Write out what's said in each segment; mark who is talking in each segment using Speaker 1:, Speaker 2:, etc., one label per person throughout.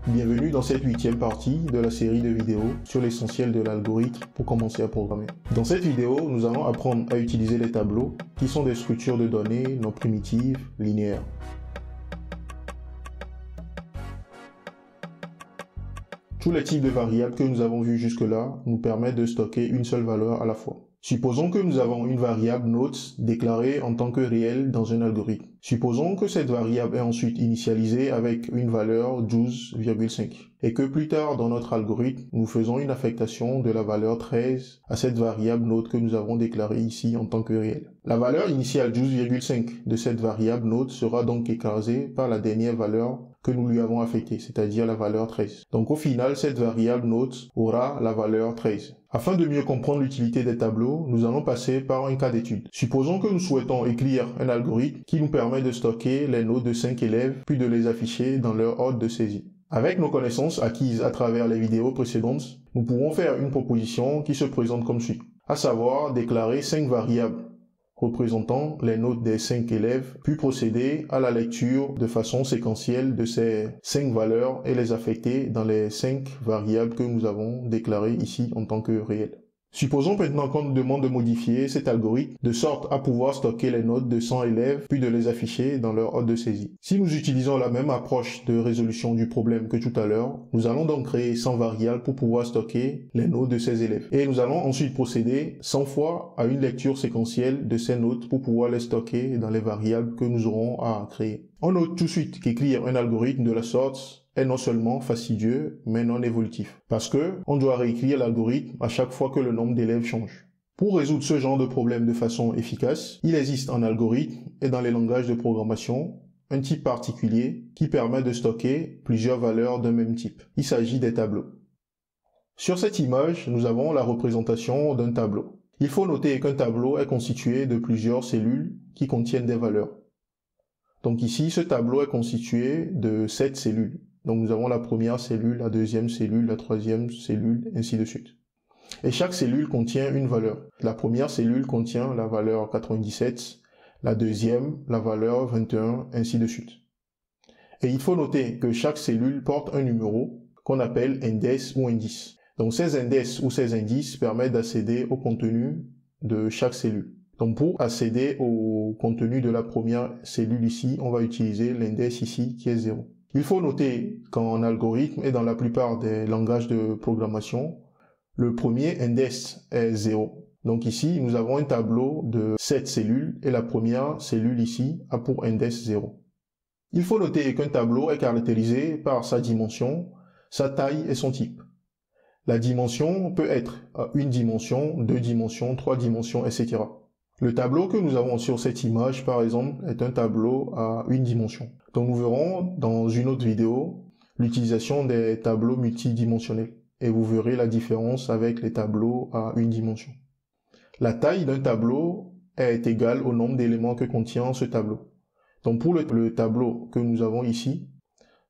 Speaker 1: Bienvenue dans cette 8e partie de la série de vidéos sur l'essentiel de l'algorithme pour commencer à programmer. Dans cette vidéo, nous allons apprendre à utiliser les tableaux qui sont des structures de données non primitives linéaires. Tous les types de variables que nous avons vus jusque-là nous permettent de stocker une seule valeur à la fois. Supposons que nous avons une variable notes déclarée en tant que réelle dans un algorithme. Supposons que cette variable est ensuite initialisée avec une valeur 12,5 et que plus tard dans notre algorithme, nous faisons une affectation de la valeur 13 à cette variable note que nous avons déclarée ici en tant que réelle. La valeur initiale 12,5 de cette variable note sera donc écrasée par la dernière valeur que nous lui avons affectée, c'est-à-dire la valeur 13. Donc au final, cette variable note aura la valeur 13. Afin de mieux comprendre l'utilité des tableaux, nous allons passer par un cas d'étude. Supposons que nous souhaitons écrire un algorithme qui nous permet de stocker les notes de 5 élèves, puis de les afficher dans leur ordre de saisie. Avec nos connaissances acquises à travers les vidéos précédentes, nous pourrons faire une proposition qui se présente comme suit, à savoir déclarer 5 variables représentant les notes des 5 élèves, puis procéder à la lecture de façon séquentielle de ces 5 valeurs et les affecter dans les 5 variables que nous avons déclarées ici en tant que réelles. Supposons maintenant qu'on nous demande de modifier cet algorithme de sorte à pouvoir stocker les notes de 100 élèves puis de les afficher dans leur ordre de saisie. Si nous utilisons la même approche de résolution du problème que tout à l'heure, nous allons donc créer 100 variables pour pouvoir stocker les notes de ces élèves. Et nous allons ensuite procéder 100 fois à une lecture séquentielle de ces notes pour pouvoir les stocker dans les variables que nous aurons à créer. On note tout de suite qu'écrire un algorithme de la sorte est non seulement fastidieux, mais non évolutif. Parce que on doit réécrire l'algorithme à chaque fois que le nombre d'élèves change. Pour résoudre ce genre de problème de façon efficace, il existe en algorithme et dans les langages de programmation un type particulier qui permet de stocker plusieurs valeurs d'un même type. Il s'agit des tableaux. Sur cette image, nous avons la représentation d'un tableau. Il faut noter qu'un tableau est constitué de plusieurs cellules qui contiennent des valeurs. Donc ici, ce tableau est constitué de 7 cellules. Donc nous avons la première cellule, la deuxième cellule, la troisième cellule, ainsi de suite. Et chaque cellule contient une valeur. La première cellule contient la valeur 97, la deuxième, la valeur 21, ainsi de suite. Et il faut noter que chaque cellule porte un numéro qu'on appelle index ou indice. Donc ces index ou ces indices permettent d'accéder au contenu de chaque cellule. Donc pour accéder au contenu de la première cellule ici, on va utiliser l'index ici qui est 0. Il faut noter qu'en algorithme et dans la plupart des langages de programmation, le premier index est 0. Donc ici, nous avons un tableau de 7 cellules et la première cellule ici a pour index 0. Il faut noter qu'un tableau est caractérisé par sa dimension, sa taille et son type. La dimension peut être une dimension, 2 dimensions, 3 dimensions, etc. Le tableau que nous avons sur cette image, par exemple, est un tableau à une dimension. Donc nous verrons dans une autre vidéo l'utilisation des tableaux multidimensionnels et vous verrez la différence avec les tableaux à une dimension. La taille d'un tableau est égale au nombre d'éléments que contient ce tableau. Donc pour le tableau que nous avons ici,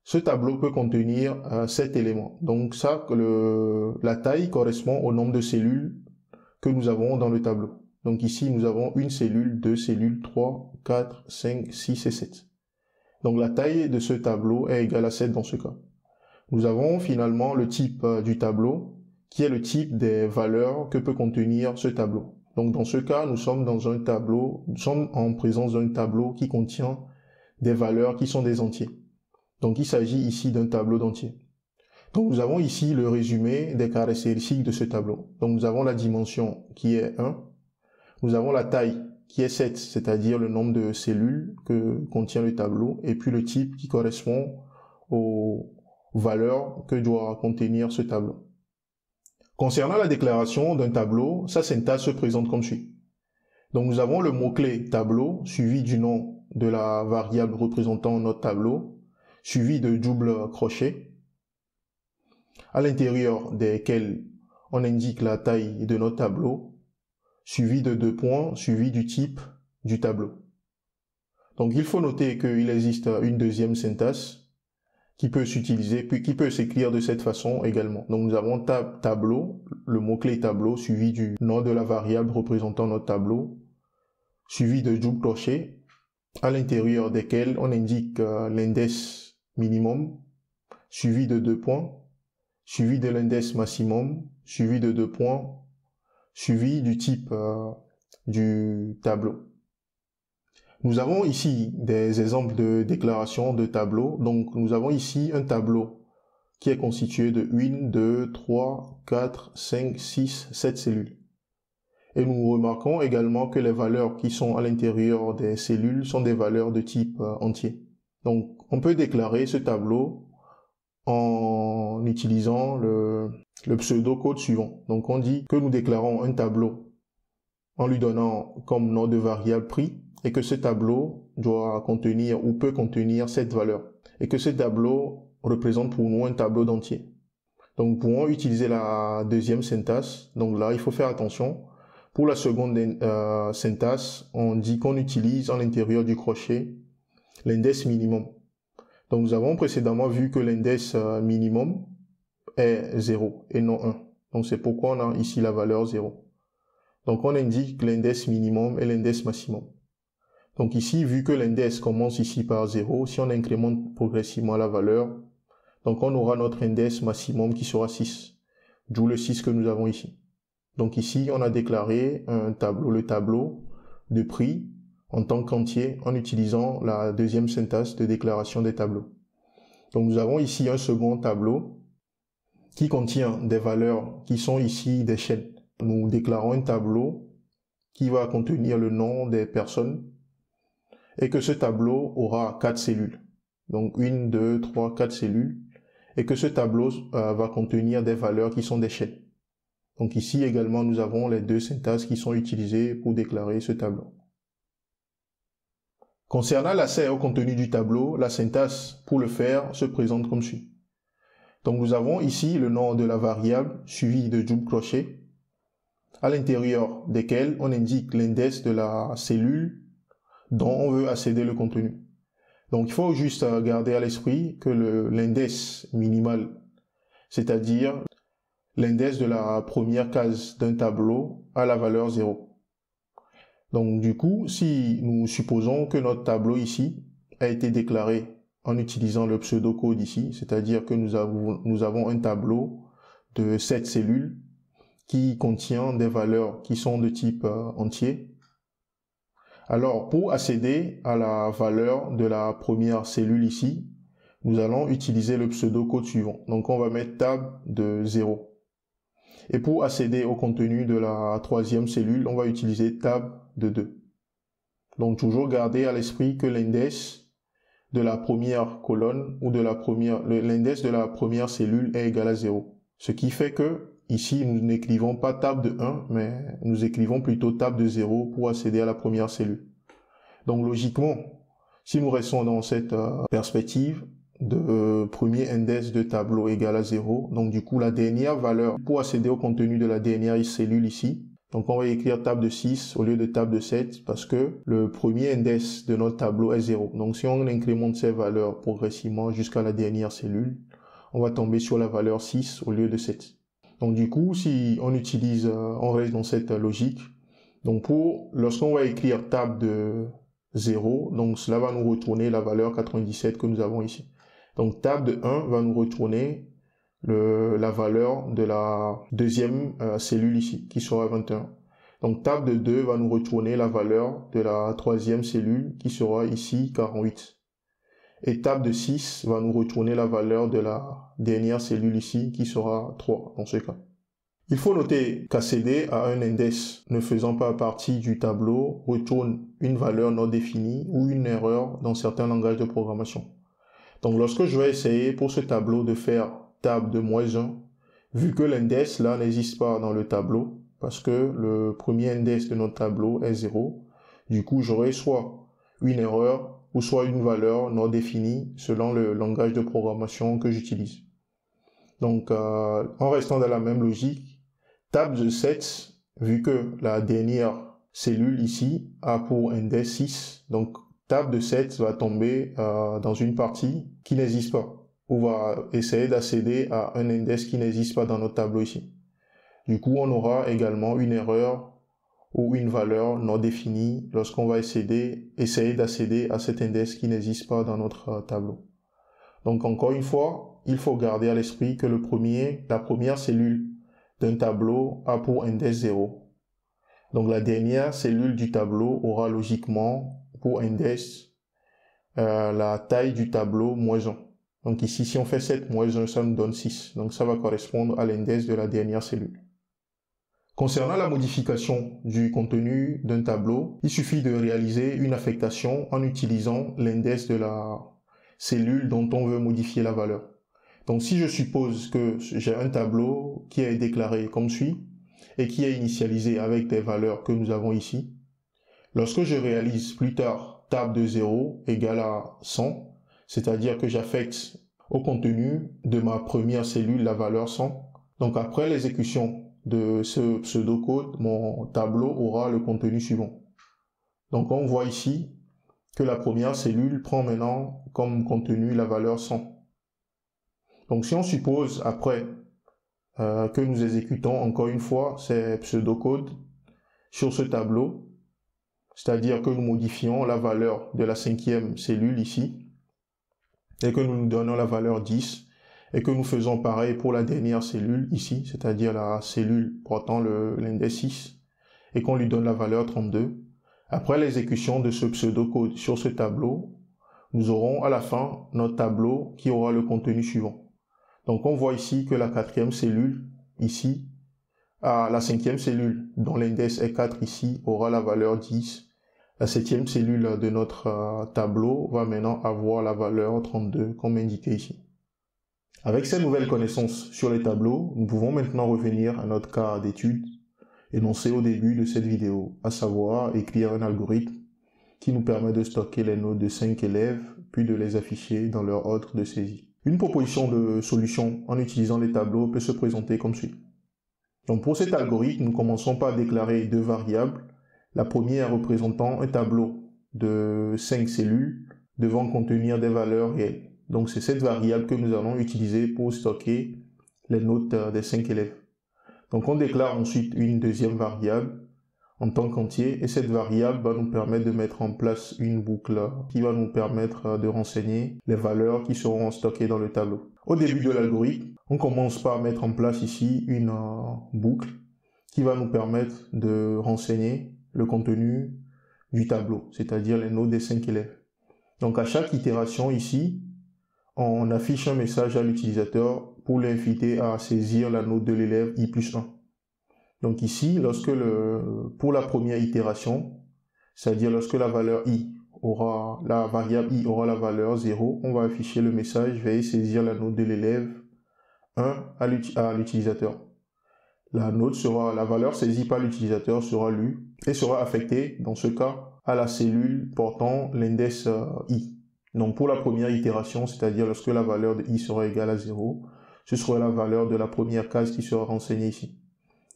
Speaker 1: ce tableau peut contenir 7 éléments. Donc ça, la taille correspond au nombre de cellules que nous avons dans le tableau. Donc ici, nous avons une cellule, 2 cellules, 3, 4, 5, 6 et 7. Donc la taille de ce tableau est égale à 7 dans ce cas. Nous avons finalement le type du tableau, qui est le type des valeurs que peut contenir ce tableau. Donc dans ce cas, nous sommes en présence d'un tableau qui contient des valeurs qui sont des entiers. Donc il s'agit ici d'un tableau d'entiers. Donc nous avons ici le résumé des caractéristiques de ce tableau. Donc nous avons la dimension qui est 1. Nous avons la taille qui est 7, c'est-à-dire le nombre de cellules que contient le tableau, et puis le type qui correspond aux valeurs que doit contenir ce tableau. Concernant la déclaration d'un tableau, sa syntaxe se présente comme suit. Donc nous avons le mot-clé tableau, suivi du nom de la variable représentant notre tableau, suivi de double crochet, à l'intérieur desquels on indique la taille de notre tableau, suivi de 2 points, suivi du type du tableau. Donc il faut noter qu'il existe une deuxième syntaxe qui peut s'utiliser, puis qui peut s'écrire de cette façon également. Donc nous avons tableau, le mot-clé tableau, suivi du nom de la variable représentant notre tableau, suivi de double crochet, à l'intérieur desquels on indique l'index minimum, suivi de 2 points, suivi de l'index maximum, suivi de 2 points, suivi du type du tableau. Nous avons ici des exemples de déclaration de tableau. Donc nous avons ici un tableau qui est constitué de 1, 2, 3, 4, 5, 6, 7 cellules. Et nous remarquons également que les valeurs qui sont à l'intérieur des cellules sont des valeurs de type entier. Donc on peut déclarer ce tableau en utilisant le pseudo-code suivant. Donc on dit que nous déclarons un tableau en lui donnant comme nom de variable prix et que ce tableau doit contenir ou peut contenir cette valeur et que ce tableau représente pour nous un tableau d'entier. Donc nous pouvons utiliser la deuxième syntaxe. Donc là il faut faire attention. Pour la seconde syntaxe, on dit qu'on utilise à l'intérieur du crochet l'index minimum. Donc nous avons précédemment vu que l'index minimum est 0 et non 1. Donc c'est pourquoi on a ici la valeur 0. Donc on indique l'index minimum et l'index maximum. Donc ici, vu que l'index commence ici par 0, si on incrémente progressivement la valeur, donc on aura notre index maximum qui sera 6, d'où le 6 que nous avons ici. Donc ici, on a déclaré un tableau, le tableau de prix en tant qu'entier en utilisant la deuxième syntaxe de déclaration des tableaux. Donc nous avons ici un second tableau qui contient des valeurs qui sont ici des chaînes. Nous déclarons un tableau qui va contenir le nom des personnes et que ce tableau aura 4 cellules. Donc 1, 2, 3, 4 cellules et que ce tableau va contenir des valeurs qui sont des chaînes. Donc ici également nous avons les deux syntaxes qui sont utilisées pour déclarer ce tableau. Concernant l'accès au contenu du tableau, la syntaxe pour le faire se présente comme suit. Donc nous avons ici le nom de la variable suivi de double crochet à l'intérieur desquels on indique l'index de la cellule dont on veut accéder le contenu. Donc il faut juste garder à l'esprit que l'index minimal, c'est-à-dire l'index de la première case d'un tableau, a la valeur 0. Donc du coup, si nous supposons que notre tableau ici a été déclaré en utilisant le pseudocode ici, c'est-à-dire que nous avons un tableau de 7 cellules qui contient des valeurs qui sont de type entier. Alors, pour accéder à la valeur de la première cellule ici, nous allons utiliser le pseudocode suivant. Donc, on va mettre tab de 0. Et pour accéder au contenu de la troisième cellule, on va utiliser tab de 2. Donc, toujours garder à l'esprit que l'index de la première colonne ou de l'index de la première cellule est égal à 0. Ce qui fait que ici, nous n'écrivons pas tab de 1, mais nous écrivons plutôt tab de 0 pour accéder à la première cellule. Donc logiquement, si nous restons dans cette perspective de premier index de tableau égal à 0, donc du coup la dernière valeur pour accéder au contenu de la dernière cellule ici, donc on va écrire tab de 6 au lieu de tab de 7 parce que le premier index de notre tableau est 0. Donc si on incrémente ces valeurs progressivement jusqu'à la dernière cellule, on va tomber sur la valeur 6 au lieu de 7. Donc du coup, si on utilise, on reste dans cette logique, donc lorsqu'on va écrire tab de 0, donc cela va nous retourner la valeur 97 que nous avons ici. Donc tab de 1 va nous retourner la valeur de la deuxième cellule ici, qui sera 21. Donc tab de 2 va nous retourner la valeur de la troisième cellule, qui sera ici 48. Et tab de 6 va nous retourner la valeur de la dernière cellule ici, qui sera 3 dans ce cas. Il faut noter qu'accéder à un index ne faisant pas partie du tableau retourne une valeur non définie ou une erreur dans certains langages de programmation. Donc lorsque je vais essayer pour ce tableau de faire tab de -1, vu que l'index là n'existe pas dans le tableau, parce que le premier index de notre tableau est 0, du coup j'aurai soit une erreur ou soit une valeur non définie selon le langage de programmation que j'utilise. Donc, en restant dans la même logique, tab de 7, vu que la dernière cellule ici a pour index 6, donc tab de 7 va tomber dans une partie qui n'existe pas, ou va essayer d'accéder à un index qui n'existe pas dans notre tableau ici. Du coup, on aura également une erreur ou une valeur non définie lorsqu'on va essayer d'accéder à cet index qui n'existe pas dans notre tableau. Donc encore une fois, il faut garder à l'esprit que la première cellule d'un tableau a pour index 0. Donc la dernière cellule du tableau aura logiquement pour index la taille du tableau moins 1. Donc ici, si on fait 7 moins 1, ça nous donne 6. Donc ça va correspondre à l'index de la dernière cellule. Concernant la modification du contenu d'un tableau, il suffit de réaliser une affectation en utilisant l'index de la cellule dont on veut modifier la valeur. Donc si je suppose que j'ai un tableau qui est déclaré comme suit et qui est initialisé avec des valeurs que nous avons ici, lorsque je réalise plus tard table de 0 égale à 100, c'est-à-dire que j'affecte au contenu de ma première cellule la valeur 100, donc après l'exécution de ce pseudocode, mon tableau aura le contenu suivant. Donc on voit ici que la première cellule prend maintenant comme contenu la valeur 100. Donc si on suppose après que nous exécutons encore une fois ces pseudocodes sur ce tableau, c'est-à-dire que nous modifions la valeur de la cinquième cellule ici, et que nous nous donnons la valeur 10, et que nous faisons pareil pour la dernière cellule ici, c'est-à-dire la cellule portant l'index 6, et qu'on lui donne la valeur 32. Après l'exécution de ce pseudocode sur ce tableau, nous aurons à la fin notre tableau qui aura le contenu suivant. Donc on voit ici que la quatrième cellule ici, la cinquième cellule dont l'index est 4 ici aura la valeur 10. La septième cellule de notre tableau va maintenant avoir la valeur 32 comme indiqué ici. Avec ces nouvelles connaissances sur les tableaux, nous pouvons maintenant revenir à notre cas d'étude énoncé au début de cette vidéo, à savoir écrire un algorithme qui nous permet de stocker les notes de 5 élèves, puis de les afficher dans leur ordre de saisie. Une proposition de solution en utilisant les tableaux peut se présenter comme suit. Donc pour cet algorithme, nous commençons par déclarer deux variables, la première représentant un tableau de 5 cellules devant contenir des valeurs réelles. Donc c'est cette variable que nous allons utiliser pour stocker les notes des 5 élèves. Donc on déclare ensuite une deuxième variable en tant qu'entier et cette variable va nous permettre de mettre en place une boucle qui va nous permettre de renseigner les valeurs qui seront stockées dans le tableau. Au début de l'algorithme, on commence par mettre en place ici une boucle qui va nous permettre de renseigner le contenu du tableau, c'est-à-dire les notes des 5 élèves. Donc à chaque itération ici, on affiche un message à l'utilisateur pour l'inviter à saisir la note de l'élève i plus 1. Donc ici, pour la première itération, c'est-à-dire lorsque la variable i aura la valeur 0, on va afficher le message « Veuillez saisir la note de l'élève 1 à l'utilisateur ». La valeur saisie par l'utilisateur sera lue et sera affectée, dans ce cas, à la cellule portant l'index i. Donc pour la première itération, c'est-à-dire lorsque la valeur de i sera égale à 0, ce sera la valeur de la première case qui sera renseignée ici.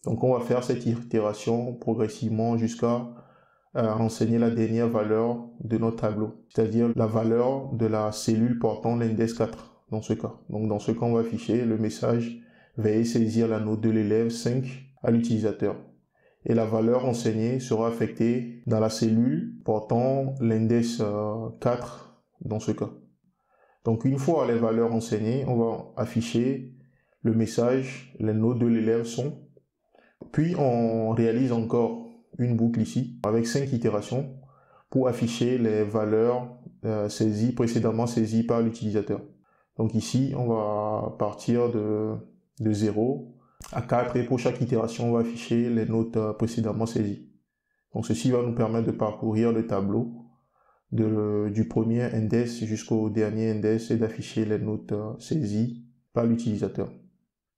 Speaker 1: Donc on va faire cette itération progressivement jusqu'à renseigner la dernière valeur de notre tableau, c'est-à-dire la valeur de la cellule portant l'index 4 dans ce cas. Donc dans ce cas, on va afficher le message « Veuillez saisir la note de l'élève 5 à l'utilisateur ». Et la valeur renseignée sera affectée dans la cellule portant l'index 4 dans ce cas. Donc une fois les valeurs renseignées, on va afficher le message « Les notes de l'élève sont ». Puis on réalise encore une boucle ici avec 5 itérations pour afficher les valeurs précédemment saisies par l'utilisateur. Donc ici, on va partir de 0 à 4 et pour chaque itération, on va afficher les notes précédemment saisies. Donc ceci va nous permettre de parcourir le tableau du premier index jusqu'au dernier index et d'afficher les notes saisies par l'utilisateur.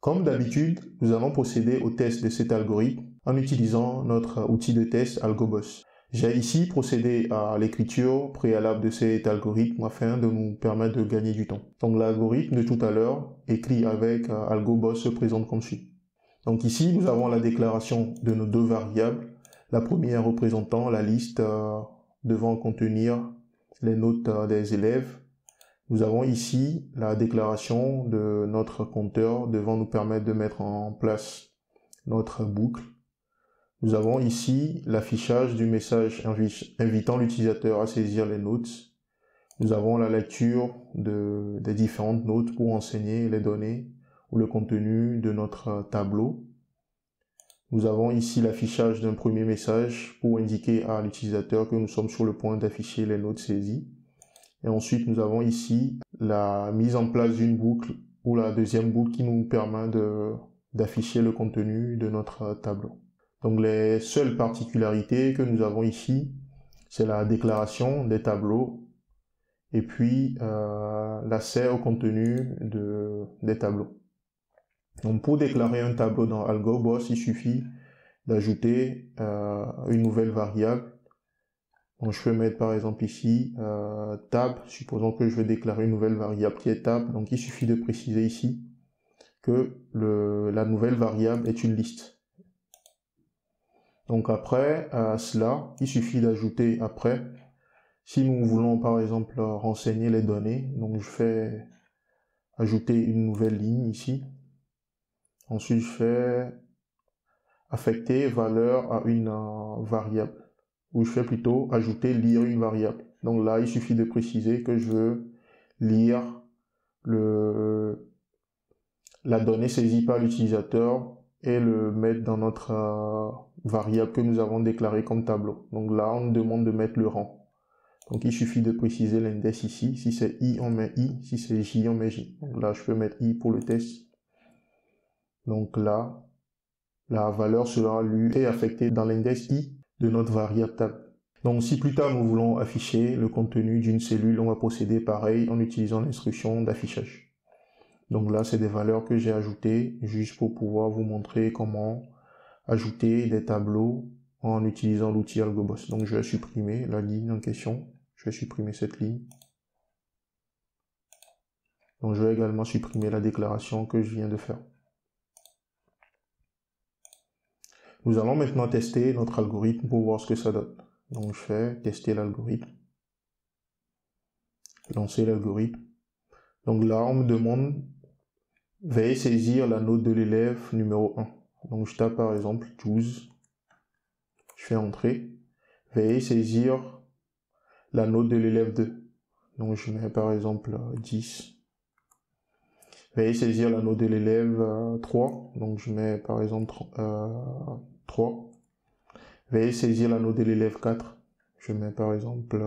Speaker 1: Comme d'habitude, nous allons procéder au test de cet algorithme en utilisant notre outil de test AlgoBoss. J'ai ici procédé à l'écriture préalable de cet algorithme afin de nous permettre de gagner du temps. Donc l'algorithme de tout à l'heure, écrit avec AlgoBoss, se présente comme suit. Donc ici, nous avons la déclaration de nos deux variables. La première représentant la liste devant contenir les notes des élèves. Nous avons ici la déclaration de notre compteur devant nous permettre de mettre en place notre boucle. Nous avons ici l'affichage du message invitant l'utilisateur à saisir les notes. Nous avons la lecture des différentes notes pour enseigner les données ou le contenu de notre tableau. Nous avons ici l'affichage d'un premier message pour indiquer à l'utilisateur que nous sommes sur le point d'afficher les notes saisies. Et ensuite, nous avons ici la mise en place d'une boucle ou la deuxième boucle qui nous permet d'afficher le contenu de notre tableau. Donc les seules particularités que nous avons ici, c'est la déclaration des tableaux et puis l'accès au contenu des tableaux. Donc pour déclarer un tableau dans AlgoBoss, il suffit d'ajouter une nouvelle variable. Donc je peux mettre par exemple ici tab, supposons que je vais déclarer une nouvelle variable qui est tab, donc il suffit de préciser ici que la nouvelle variable est une liste. Donc après cela, il suffit d'ajouter après, si nous voulons par exemple renseigner les données, donc je fais ajouter une nouvelle ligne ici. Ensuite, je fais affecter valeur à une variable, ou je fais plutôt ajouter lire une variable. Donc là, il suffit de préciser que je veux lire la donnée saisie par l'utilisateur et le mettre dans notre variable que nous avons déclarée comme tableau. Donc là, on nous demande de mettre le rang. Donc il suffit de préciser l'index ici. Si c'est I, on met I. Si c'est J, on met J. Donc là, je peux mettre I pour le test. Donc là, la valeur sera lue et affectée dans l'index I de notre variable tab. Donc si plus tard nous voulons afficher le contenu d'une cellule, on va procéder pareil en utilisant l'instruction d'affichage. Donc là, c'est des valeurs que j'ai ajoutées juste pour pouvoir vous montrer comment ajouter des tableaux en utilisant l'outil AlgoBoss. Donc je vais supprimer la ligne en question. Je vais supprimer cette ligne. Donc je vais également supprimer la déclaration que je viens de faire. Nous allons maintenant tester notre algorithme pour voir ce que ça donne. Donc je fais tester l'algorithme. Lancer l'algorithme. Donc là, on me demande veuillez saisir la note de l'élève numéro 1. Donc je tape par exemple 12. Je fais entrer. Veuillez saisir la note de l'élève 2. Donc je mets par exemple 10. Veuillez saisir la note de l'élève 3. Donc je mets par exemple 3. Veuillez saisir la note de l'élève 4. Je mets par exemple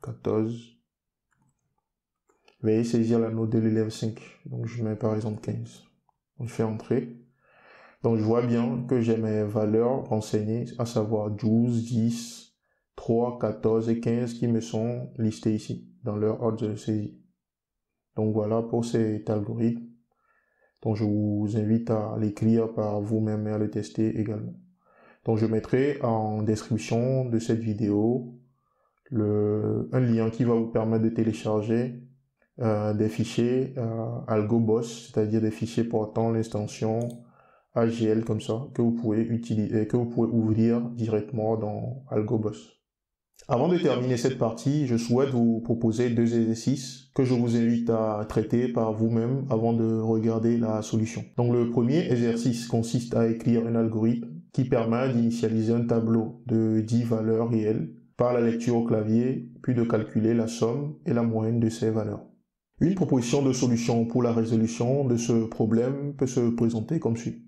Speaker 1: 14. Veuillez saisir la note de l'élève 5. Donc je mets par exemple 15. Donc je fais entrer. Donc je vois bien que j'ai mes valeurs renseignées, à savoir 12, 10, 3, 14 et 15 qui me sont listées ici, dans leur ordre de saisie. Donc voilà pour cet algorithme. Donc je vous invite à l'écrire par vous-même et à le tester également. Donc je mettrai en description de cette vidéo un lien qui va vous permettre de télécharger des fichiers AlgoBoss, c'est-à-dire des fichiers portant l'extension AGL comme ça, que vous pouvez utiliser, que vous pouvez ouvrir directement dans AlgoBoss. Avant de terminer cette partie, je souhaite vous proposer 2 exercices que je vous invite à traiter par vous-même avant de regarder la solution. Donc le premier exercice consiste à écrire un algorithme qui permet d'initialiser un tableau de 10 valeurs réelles par la lecture au clavier, puis de calculer la somme et la moyenne de ces valeurs. Une proposition de solution pour la résolution de ce problème peut se présenter comme suit.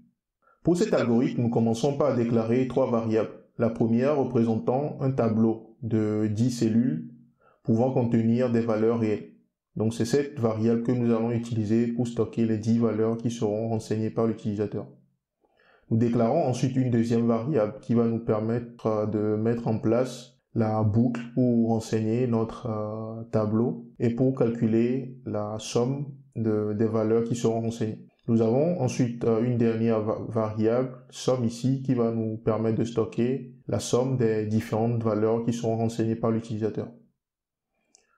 Speaker 1: Pour cet algorithme, nous commençons par déclarer 3 variables. La première représentant un tableau de 10 cellules pouvant contenir des valeurs réelles. Donc c'est cette variable que nous allons utiliser pour stocker les 10 valeurs qui seront renseignées par l'utilisateur. Nous déclarons ensuite une deuxième variable qui va nous permettre de mettre en place la boucle pour renseigner notre tableau et pour calculer la somme des valeurs qui seront renseignées. Nous avons ensuite une dernière variable, somme ici, qui va nous permettre de stocker la somme des différentes valeurs qui seront renseignées par l'utilisateur.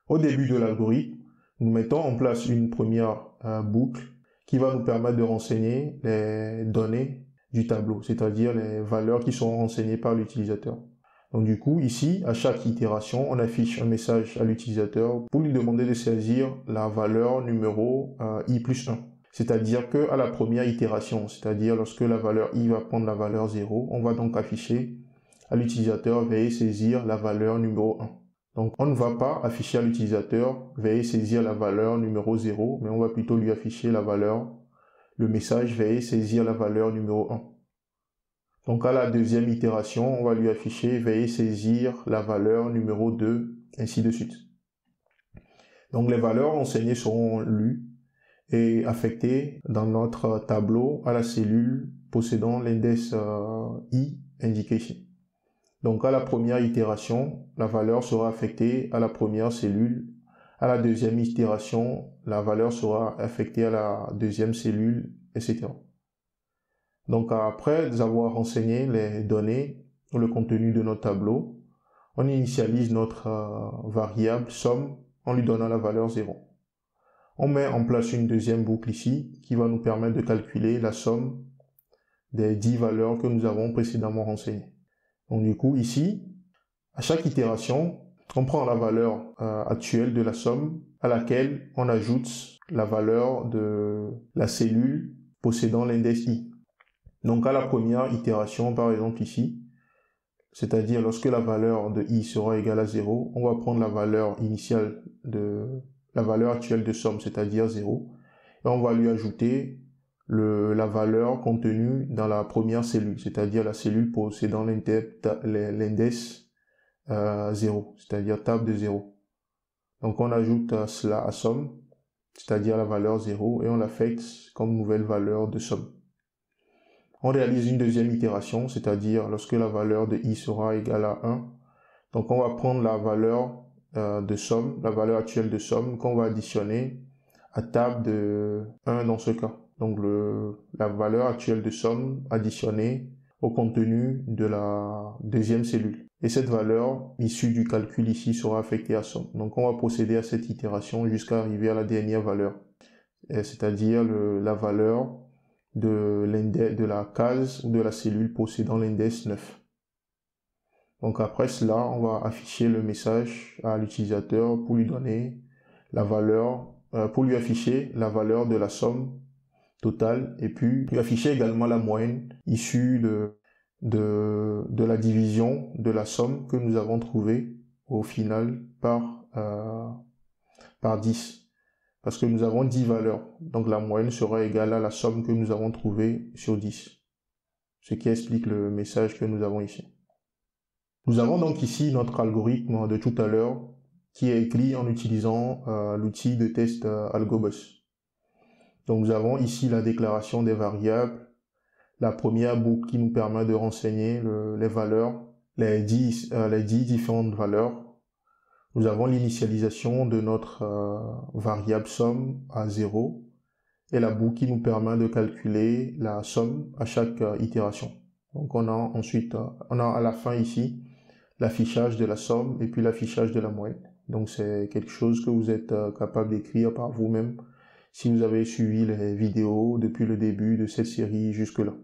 Speaker 1: Au début de l'algorithme, nous mettons en place une première boucle qui va nous permettre de renseigner les données du tableau, c'est-à-dire les valeurs qui seront renseignées par l'utilisateur. Donc du coup, ici, à chaque itération, on affiche un message à l'utilisateur pour lui demander de saisir la valeur numéro i plus 1. C'est-à-dire qu'à la première itération, c'est-à-dire lorsque la valeur i va prendre la valeur 0, on va donc afficher à l'utilisateur veuillez saisir la valeur numéro 1. Donc on ne va pas afficher à l'utilisateur « Veuillez saisir la valeur numéro 0 », mais on va plutôt lui afficher le message « Veuillez saisir la valeur numéro 1 ». Donc à la deuxième itération, on va lui afficher « Veuillez saisir la valeur numéro 2 », ainsi de suite. Donc les valeurs renseignées seront lues et affectées dans notre tableau à la cellule possédant l'index I indication. Donc à la première itération, la valeur sera affectée à la première cellule. À la deuxième itération, la valeur sera affectée à la deuxième cellule, etc. Donc après avoir renseigné les données ou le contenu de notre tableau, on initialise notre variable somme en lui donnant la valeur 0. On met en place une deuxième boucle ici qui va nous permettre de calculer la somme des 10 valeurs que nous avons précédemment renseignées. Donc du coup ici, à chaque itération, on prend la valeur actuelle de la somme à laquelle on ajoute la valeur de la cellule possédant l'index I. Donc à la première itération, par exemple ici, c'est-à-dire lorsque la valeur de I sera égale à 0, on va prendre la valeur initiale la valeur actuelle de somme, c'est-à-dire 0, et on va lui ajouter la valeur contenue dans la première cellule, c'est-à-dire la cellule possédant l'index 0, c'est-à-dire table de 0. Donc on ajoute cela à somme, c'est-à-dire la valeur 0, et on l'affecte comme nouvelle valeur de somme. On réalise une deuxième itération, c'est-à-dire lorsque la valeur de I sera égale à 1. Donc on va prendre la valeur de somme, la valeur actuelle de somme, qu'on va additionner à table de 1 dans ce cas. Donc la valeur actuelle de somme additionnée au contenu de la deuxième cellule. Et cette valeur issue du calcul ici sera affectée à somme. Donc on va procéder à cette itération jusqu'à arriver à la dernière valeur, c'est-à-dire la valeur de la case ou de la cellule possédant l'index 9. Donc après cela, on va afficher le message à l'utilisateur pour lui donner la valeur, pour lui afficher la valeur de la somme totale et puis lui afficher également la moyenne issue de la division de la somme que nous avons trouvée au final par 10. Parce que nous avons 10 valeurs. Donc la moyenne sera égale à la somme que nous avons trouvée sur 10. Ce qui explique le message que nous avons ici. Nous avons donc ici notre algorithme de tout à l'heure qui est écrit en utilisant l'outil de test AlgoBus. Donc nous avons ici la déclaration des variables, la première boucle qui nous permet de renseigner les valeurs, les 10 différentes valeurs. Nous avons l'initialisation de notre variable somme à 0 et la boucle qui nous permet de calculer la somme à chaque itération. Donc on a ensuite, à la fin ici, l'affichage de la somme et puis l'affichage de la moyenne. Donc c'est quelque chose que vous êtes capable d'écrire par vous-même si vous avez suivi les vidéos depuis le début de cette série jusque-là.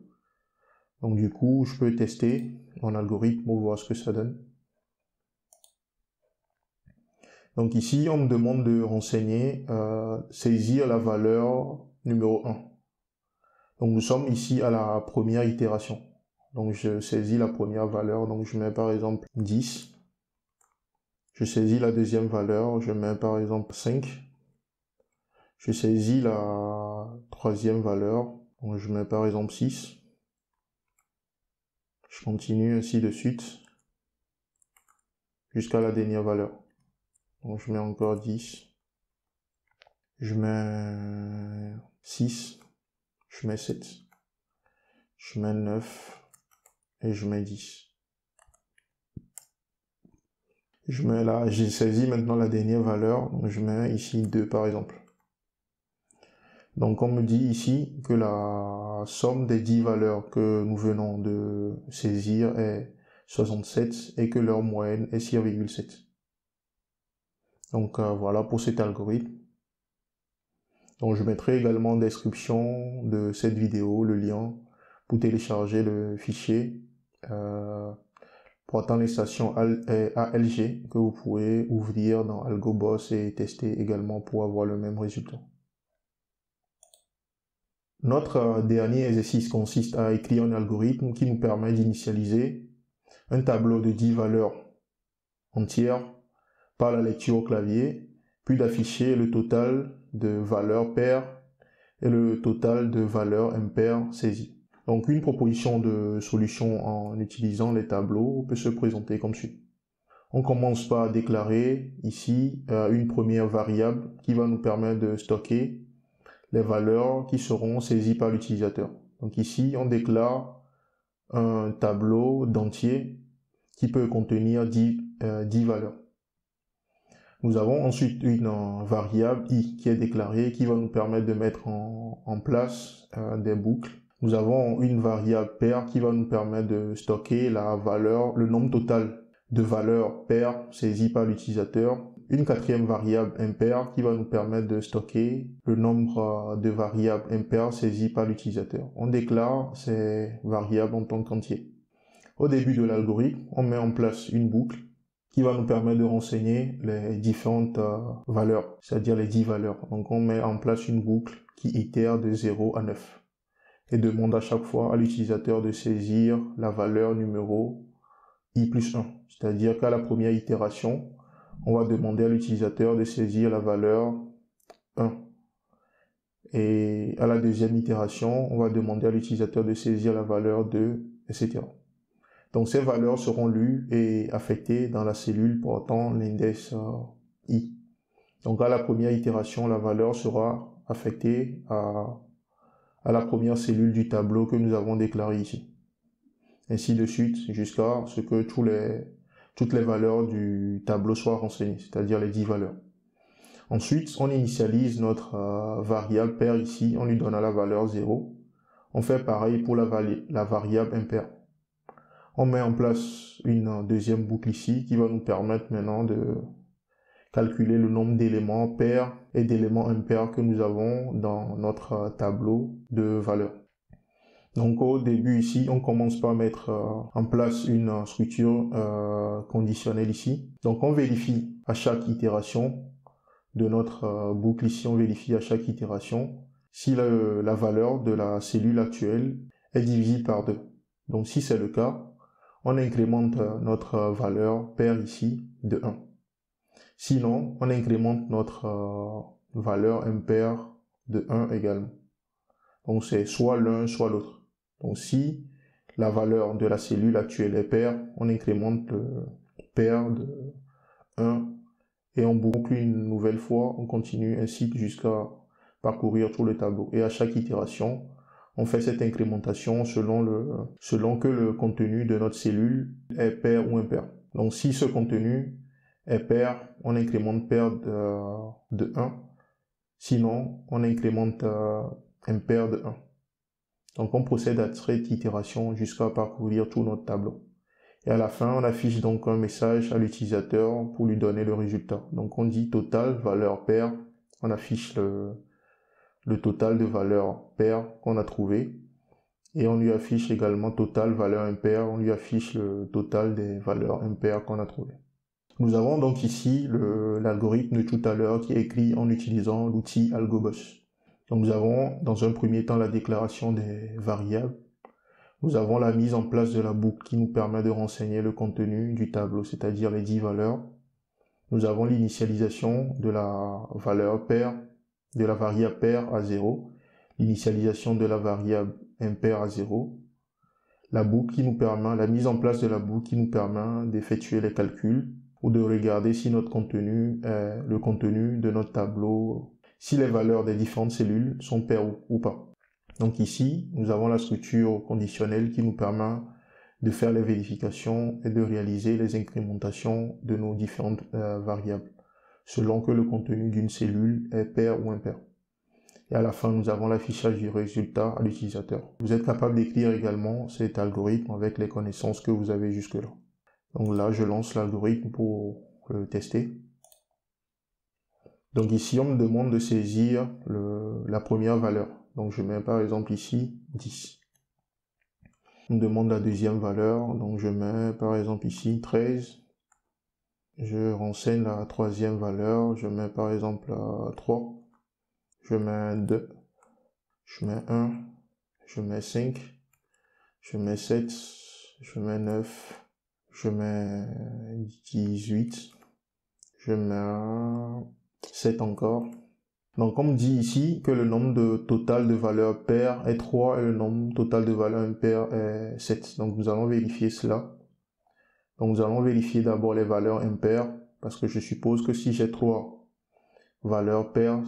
Speaker 1: Donc du coup, je peux tester mon algorithme pour voir ce que ça donne. Donc ici, on me demande de renseigner, saisir la valeur numéro 1. Donc nous sommes ici à la première itération. Donc je saisis la première valeur, donc je mets par exemple 10. Je saisis la deuxième valeur, je mets par exemple 5. Je saisis la troisième valeur, donc je mets par exemple 6. Je continue ainsi de suite jusqu'à la dernière valeur. Donc je mets encore 10. Je mets 6. Je mets 7. Je mets 9. Et je mets 10. J'ai saisi maintenant la dernière valeur, donc je mets ici 2 par exemple. Donc on me dit ici que la somme des 10 valeurs que nous venons de saisir est 67 et que leur moyenne est 6,7. Donc voilà pour cet algorithme. Donc je mettrai également en description de cette vidéo le lien pour télécharger le fichier portant les stations ALG que vous pouvez ouvrir dans AlgoBus et tester également pour avoir le même résultat. Notre dernier exercice consiste à écrire un algorithme qui nous permet d'initialiser un tableau de 10 valeurs entières par la lecture au clavier, puis d'afficher le total de valeurs paires et le total de valeurs impaires saisies. Donc une proposition de solution en utilisant les tableaux peut se présenter comme suit. On commence par déclarer ici une première variable qui va nous permettre de stocker les valeurs qui seront saisies par l'utilisateur. Donc ici, on déclare un tableau d'entier qui peut contenir 10 valeurs. Nous avons ensuite une variable i qui est déclarée qui va nous permettre de mettre en place des boucles. Nous avons une variable paire qui va nous permettre de stocker la valeur, le nombre total de valeurs paires saisies par l'utilisateur. Une quatrième variable impaire qui va nous permettre de stocker le nombre de variables impaires saisies par l'utilisateur. On déclare ces variables en tant qu'entier. Au début de l'algorithme, on met en place une boucle qui va nous permettre de renseigner les différentes valeurs, c'est-à-dire les 10 valeurs. Donc on met en place une boucle qui itère de 0 à 9 et demande à chaque fois à l'utilisateur de saisir la valeur numéro i plus 1. C'est-à-dire qu'à la première itération, on va demander à l'utilisateur de saisir la valeur 1. Et à la deuxième itération, on va demander à l'utilisateur de saisir la valeur 2, etc. Donc ces valeurs seront lues et affectées dans la cellule portant l'index i. Donc à la première itération, la valeur sera affectée à la première cellule du tableau que nous avons déclaré ici. Ainsi de suite jusqu'à ce que toutes les valeurs du tableau soient renseignées, c'est-à-dire les 10 valeurs. Ensuite, on initialise notre variable paire ici, on lui donne la valeur 0. On fait pareil pour la variable impaire. On met en place une deuxième boucle ici qui va nous permettre maintenant de calculer le nombre d'éléments pairs et d'éléments impairs que nous avons dans notre tableau de valeurs. Donc au début ici, on commence par mettre en place une structure conditionnelle ici. Donc on vérifie à chaque itération de notre boucle ici, on vérifie à chaque itération si la valeur de la cellule actuelle est divisible par 2. Donc si c'est le cas, on incrémente notre valeur paire ici de 1. Sinon, on incrémente notre valeur impaire de 1 également. Donc c'est soit l'un, soit l'autre. Donc si la valeur de la cellule actuelle est paire, on incrémente le paire de 1 et on boucle une nouvelle fois, on continue ainsi jusqu'à parcourir tout le tableau. Et à chaque itération, on fait cette incrémentation selon que le contenu de notre cellule est pair ou impair. Donc si ce contenu est pair, on incrémente pair de 1. Sinon, on incrémente impair de 1. Donc on procède à cette itération jusqu'à parcourir tout notre tableau. Et à la fin, on affiche donc un message à l'utilisateur pour lui donner le résultat. Donc on dit total valeur paire, on affiche le total de valeurs paires qu'on a trouvé. Et on lui affiche également total valeur impaire, on lui affiche le total des valeurs impaires qu'on a trouvé. Nous avons donc ici l'algorithme de tout à l'heure qui est écrit en utilisant l'outil AlgoBus. Donc nous avons dans un premier temps la déclaration des variables. Nous avons la mise en place de la boucle qui nous permet de renseigner le contenu du tableau, c'est-à-dire les 10 valeurs. Nous avons l'initialisation de la valeur paire, de la variable paire à 0, l'initialisation de la variable impaire à 0, la mise en place de la boucle qui nous permet d'effectuer les calculs ou de regarder si notre contenu est le contenu de notre tableau, si les valeurs des différentes cellules sont paires ou pas. Donc ici, nous avons la structure conditionnelle qui nous permet de faire les vérifications et de réaliser les incrémentations de nos différentes variables, selon que le contenu d'une cellule est pair ou impair. Et à la fin, nous avons l'affichage du résultat à l'utilisateur. Vous êtes capable d'écrire également cet algorithme avec les connaissances que vous avez jusque-là. Donc là, je lance l'algorithme pour le tester. Donc ici, on me demande de saisir la première valeur. Donc je mets par exemple ici 10. On me demande la deuxième valeur, donc je mets par exemple ici 13. Je renseigne la troisième valeur, je mets par exemple 3. Je mets 2. Je mets 1. Je mets 5. Je mets 7. Je mets 9. Je mets 18. je mets 7 encore. Donc comme dit ici que le nombre total de valeurs paires est 3 et le nombre total de valeurs impaires est 7. Donc nous allons vérifier cela. Donc nous allons vérifier d'abord les valeurs impaires parce que je suppose que si j'ai 3 valeurs paires,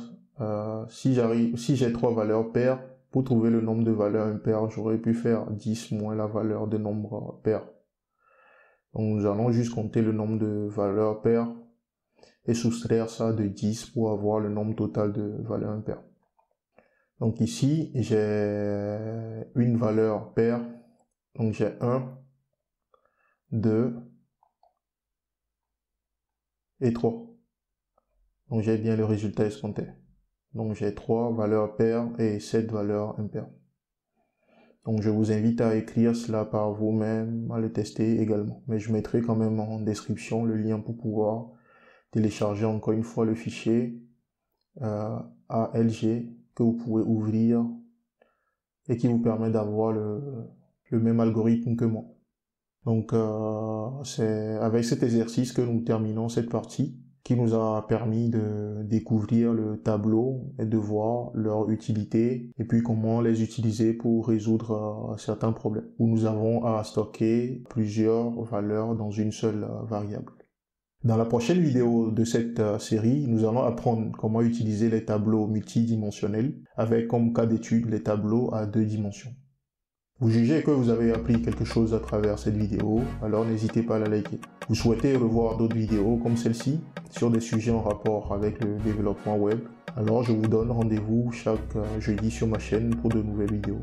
Speaker 1: si j'ai 3 valeurs paires, pour trouver le nombre de valeurs impaires, j'aurais pu faire 10 moins la valeur de nombre pair. Donc nous allons juste compter le nombre de valeurs paires et soustraire ça de 10 pour avoir le nombre total de valeurs impaires. Donc ici, j'ai une valeur paire, donc j'ai 1, 2 et 3. Donc j'ai bien le résultat escompté. Donc j'ai 3 valeurs paires et 7 valeurs impaires. Donc je vous invite à écrire cela par vous-même, à le tester également. Mais je mettrai quand même en description le lien pour pouvoir télécharger encore une fois le fichier ALG que vous pouvez ouvrir et qui vous permet d'avoir le même algorithme que moi. Donc c'est avec cet exercice que nous terminons cette partie qui nous a permis de découvrir le tableau et de voir leur utilité et puis comment les utiliser pour résoudre certains problèmes où nous avons à stocker plusieurs valeurs dans une seule variable. Dans la prochaine vidéo de cette série, nous allons apprendre comment utiliser les tableaux multidimensionnels avec comme cas d'étude les tableaux à 2 dimensions. Vous jugez que vous avez appris quelque chose à travers cette vidéo, alors n'hésitez pas à la liker. Vous souhaitez revoir d'autres vidéos comme celle-ci sur des sujets en rapport avec le développement web, alors je vous donne rendez-vous chaque jeudi sur ma chaîne pour de nouvelles vidéos.